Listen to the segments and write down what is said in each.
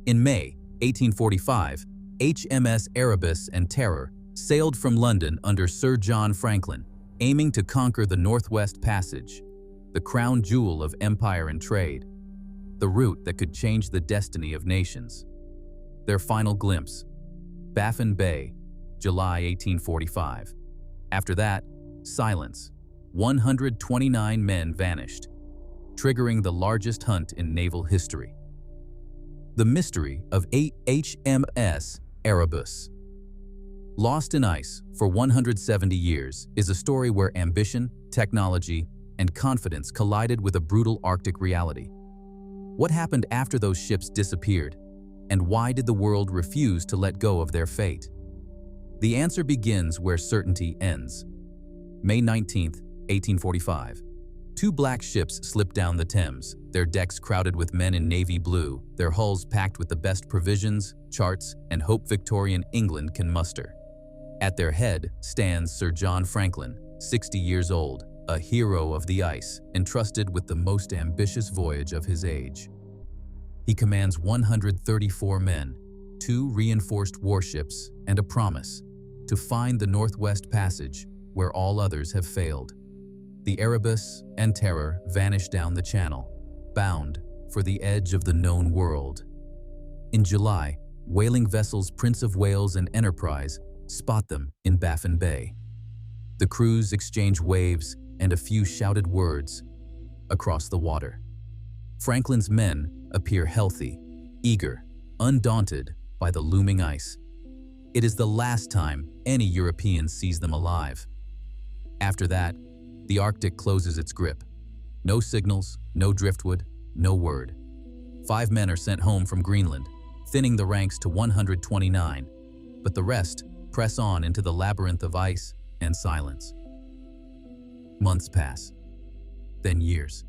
In May 1845, HMS Erebus and Terror sailed from London under Sir John Franklin, aiming to conquer the Northwest Passage, the crown jewel of empire and trade, the route that could change the destiny of nations. Their final glimpse, Baffin Bay, July 1845. After that, silence. 129 men vanished, triggering the largest hunt in naval history. The mystery of HMS Erebus. Lost in ice for 170 years is a story where ambition, technology, and confidence collided with a brutal Arctic reality. What happened after those ships disappeared, and why did the world refuse to let go of their fate? The answer begins where certainty ends. May 19, 1845. Two black ships slipped down the Thames, their decks crowded with men in navy blue, their hulls packed with the best provisions, charts, and hope Victorian England can muster. At their head stands Sir John Franklin, 60 years old, a hero of the ice, entrusted with the most ambitious voyage of his age. He commands 134 men, 2 reinforced warships, and a promise to find the Northwest Passage where all others have failed. The Erebus and Terror vanish down the channel, bound for the edge of the known world. In July, whaling vessels Prince of Wales and Enterprise spot them in Baffin Bay. The crews exchange waves and a few shouted words across the water. Franklin's men appear healthy, eager, undaunted by the looming ice. It is the last time any European sees them alive. After that, the Arctic closes its grip. No signals, no driftwood, no word. 5 men are sent home from Greenland, thinning the ranks to 129, but the rest press on into the labyrinth of ice and silence. Months pass, then years.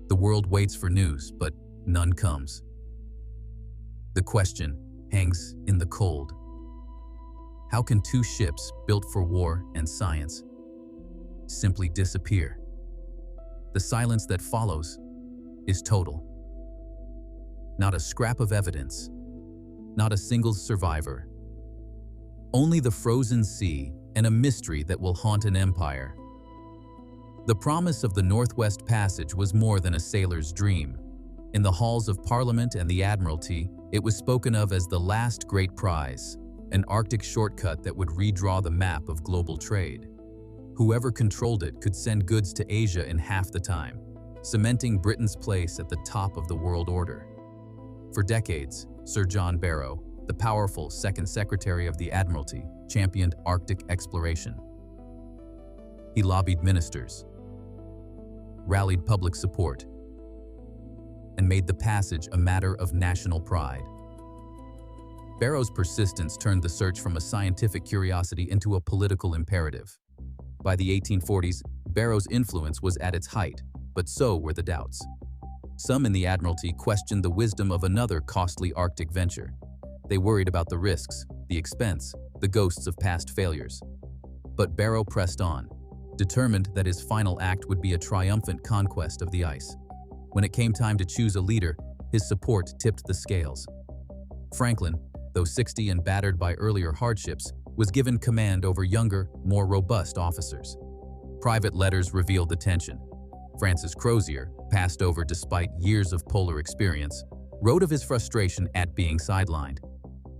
The world waits for news, but none comes. The question hangs in the cold. How can 2 ships built for war and science simply disappear? The silence that follows is total. Not a scrap of evidence, not a single survivor. Only the frozen sea and a mystery that will haunt an empire. The promise of the Northwest Passage was more than a sailor's dream. In the halls of Parliament and the Admiralty, it was spoken of as the last great prize, an Arctic shortcut that would redraw the map of global trade. Whoever controlled it could send goods to Asia in half the time, cementing Britain's place at the top of the world order. For decades, Sir John Barrow, the powerful Second Secretary of the Admiralty, championed Arctic exploration. He lobbied ministers, rallied public support, and made the passage a matter of national pride. Barrow's persistence turned the search from a scientific curiosity into a political imperative. By the 1840s, Barrow's influence was at its height, but so were the doubts. Some in the Admiralty questioned the wisdom of another costly Arctic venture. They worried about the risks, the expense, the ghosts of past failures. But Barrow pressed on, determined that his final act would be a triumphant conquest of the ice. When it came time to choose a leader, his support tipped the scales. Franklin, though 60 and battered by earlier hardships, was given command over younger, more robust officers. Private letters revealed the tension. Francis Crozier, passed over despite years of polar experience, wrote of his frustration at being sidelined.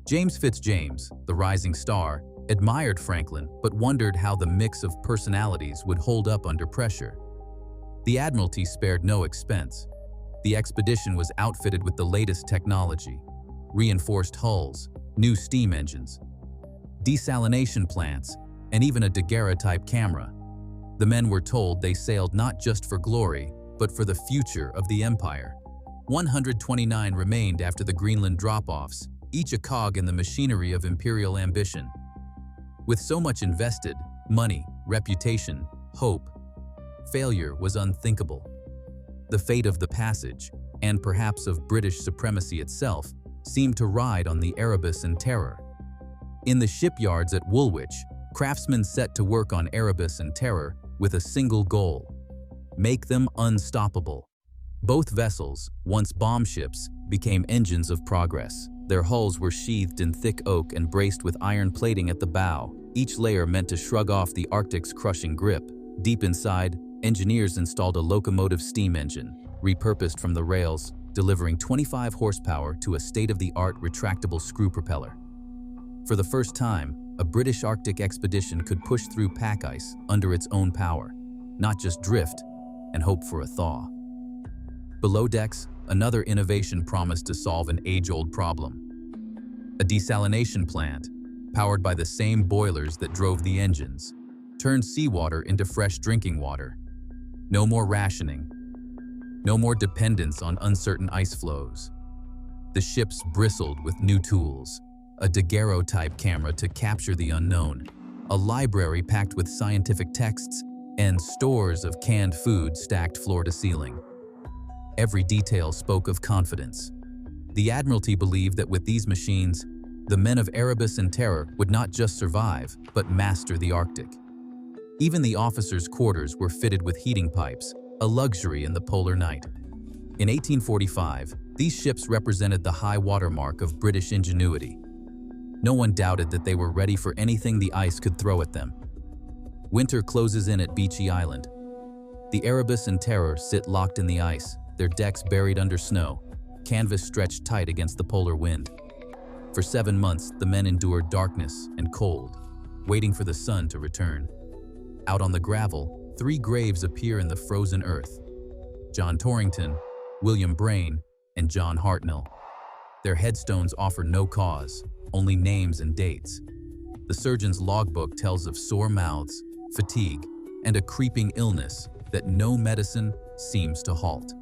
James Fitzjames, the rising star, admired Franklin but wondered how the mix of personalities would hold up under pressure. The Admiralty spared no expense. The expedition was outfitted with the latest technology, reinforced hulls, new steam engines, desalination plants, and even a daguerreotype camera. The men were told they sailed not just for glory, but for the future of the empire. 129 remained after the Greenland drop-offs, each a cog in the machinery of imperial ambition. With so much invested, money, reputation, hope, failure was unthinkable. The fate of the passage, and perhaps of British supremacy itself, seemed to ride on the Erebus and Terror. In the shipyards at Woolwich, craftsmen set to work on Erebus and Terror with a single goal: make them unstoppable. Both vessels, once bomb ships, became engines of progress. Their hulls were sheathed in thick oak and braced with iron plating at the bow, each layer meant to shrug off the Arctic's crushing grip. Deep inside, engineers installed a locomotive steam engine, repurposed from the rails, delivering 25 horsepower to a state-of-the-art retractable screw propeller. For the first time, a British Arctic expedition could push through pack ice under its own power, not just drift and hope for a thaw. Below decks, another innovation promised to solve an age-old problem. A desalination plant, powered by the same boilers that drove the engines, turned seawater into fresh drinking water. No more rationing. No more dependence on uncertain ice flows. The ships bristled with new tools, a daguerreotype camera to capture the unknown, a library packed with scientific texts, and stores of canned food stacked floor to ceiling. Every detail spoke of confidence. The Admiralty believed that with these machines, the men of Erebus and Terror would not just survive, but master the Arctic. Even the officers' quarters were fitted with heating pipes, a luxury in the polar night. In 1845, these ships represented the high watermark of British ingenuity. No one doubted that they were ready for anything the ice could throw at them. Winter closes in at Beechy Island. The Erebus and Terror sit locked in the ice, their decks buried under snow, canvas stretched tight against the polar wind. For 7 months, the men endured darkness and cold, waiting for the sun to return. Out on the gravel, 3 graves appear in the frozen earth: John Torrington, William Brain, and John Hartnell. Their headstones offer no cause, only names and dates. The surgeon's logbook tells of sore mouths, fatigue, and a creeping illness that no medicine seems to halt.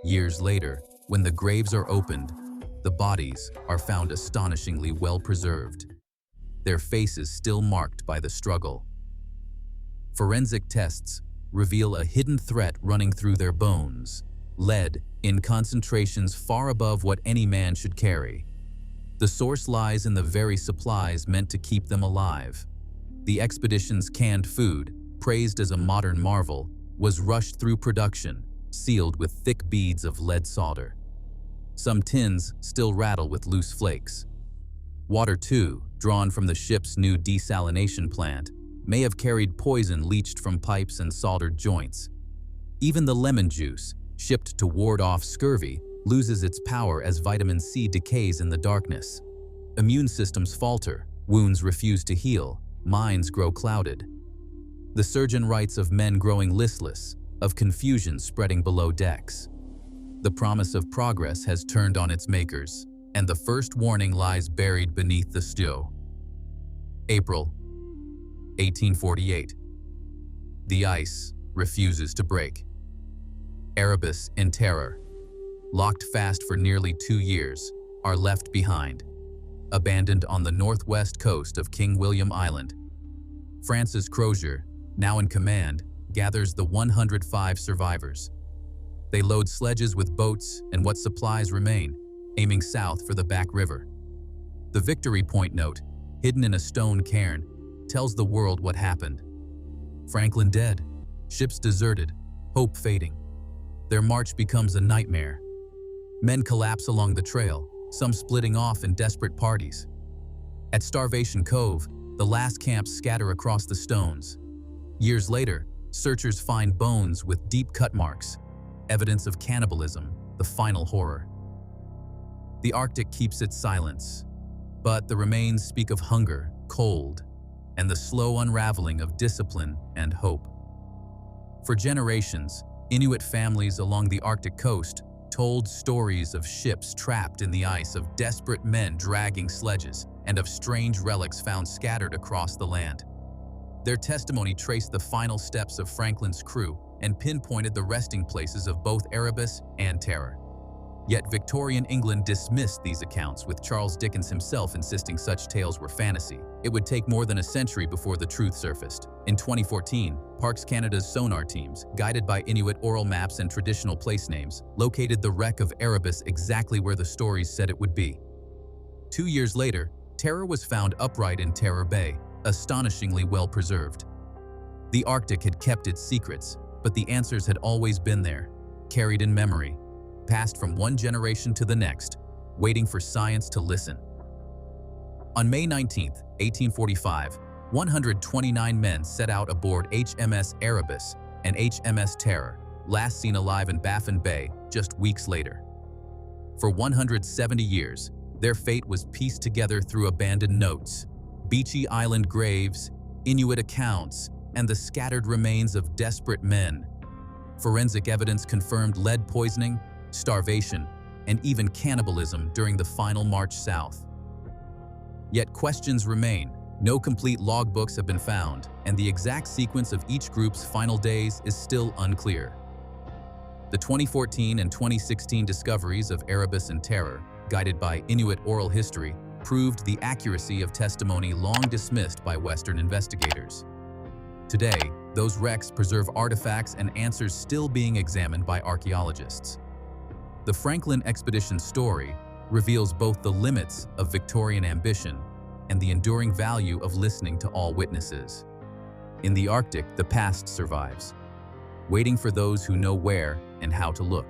Years later, when the graves are opened, the bodies are found astonishingly well preserved, their faces still marked by the struggle. Forensic tests reveal a hidden threat running through their bones, lead in concentrations far above what any man should carry. The source lies in the very supplies meant to keep them alive. The expedition's canned food, praised as a modern marvel, was rushed through production, sealed with thick beads of lead solder. Some tins still rattle with loose flakes. Water, too, drawn from the ship's new desalination plant, may have carried poison leached from pipes and soldered joints. Even the lemon juice, shipped to ward off scurvy, loses its power as vitamin C decays in the darkness. Immune systems falter, wounds refuse to heal, minds grow clouded. The surgeon writes of men growing listless, of confusion spreading below decks. The promise of progress has turned on its makers, and the first warning lies buried beneath the snow. April 1848. The ice refuses to break. Erebus and Terror, locked fast for nearly 2 years, are left behind, abandoned on the northwest coast of King William Island. Francis Crozier, now in command, gathers the 105 survivors. They load sledges with boats and what supplies remain, aiming south for the Back River. The Victory Point note, hidden in a stone cairn, tells the world what happened. Franklin dead, ships deserted, hope fading. Their march becomes a nightmare. Men collapse along the trail, some splitting off in desperate parties. At Starvation Cove, the last camps scatter across the stones. Years later, searchers find bones with deep cut marks, evidence of cannibalism, the final horror. The Arctic keeps its silence, but the remains speak of hunger, cold, and the slow unraveling of discipline and hope. For generations, Inuit families along the Arctic coast told stories of ships trapped in the ice, of desperate men dragging sledges, and of strange relics found scattered across the land. Their testimony traced the final steps of Franklin's crew and pinpointed the resting places of both Erebus and Terror. Yet Victorian England dismissed these accounts, with Charles Dickens himself insisting such tales were fantasy. It would take more than a century before the truth surfaced. In 2014, Parks Canada's sonar teams, guided by Inuit oral maps and traditional place names, located the wreck of Erebus exactly where the stories said it would be. 2 years later, Terror was found upright in Terror Bay, astonishingly well preserved. The Arctic had kept its secrets, but the answers had always been there. carried in memory, passed from one generation to the next, waiting for science to listen. On May 19, 1845, 129 men set out aboard HMS Erebus and HMS Terror, last seen alive in Baffin Bay just weeks later. For 170 years, their fate was pieced together through abandoned notes, beachy island graves, Inuit accounts, and the scattered remains of desperate men. Forensic evidence confirmed lead poisoning, starvation, and even cannibalism during the final march south. Yet questions remain. No complete logbooks have been found, and the exact sequence of each group's final days is still unclear. The 2014 and 2016 discoveries of Erebus and Terror, guided by Inuit oral history, proved the accuracy of testimony long dismissed by Western investigators. Today, those wrecks preserve artifacts and answers still being examined by archaeologists. The Franklin expedition story reveals both the limits of Victorian ambition and the enduring value of listening to all witnesses. In the Arctic, the past survives, waiting for those who know where and how to look.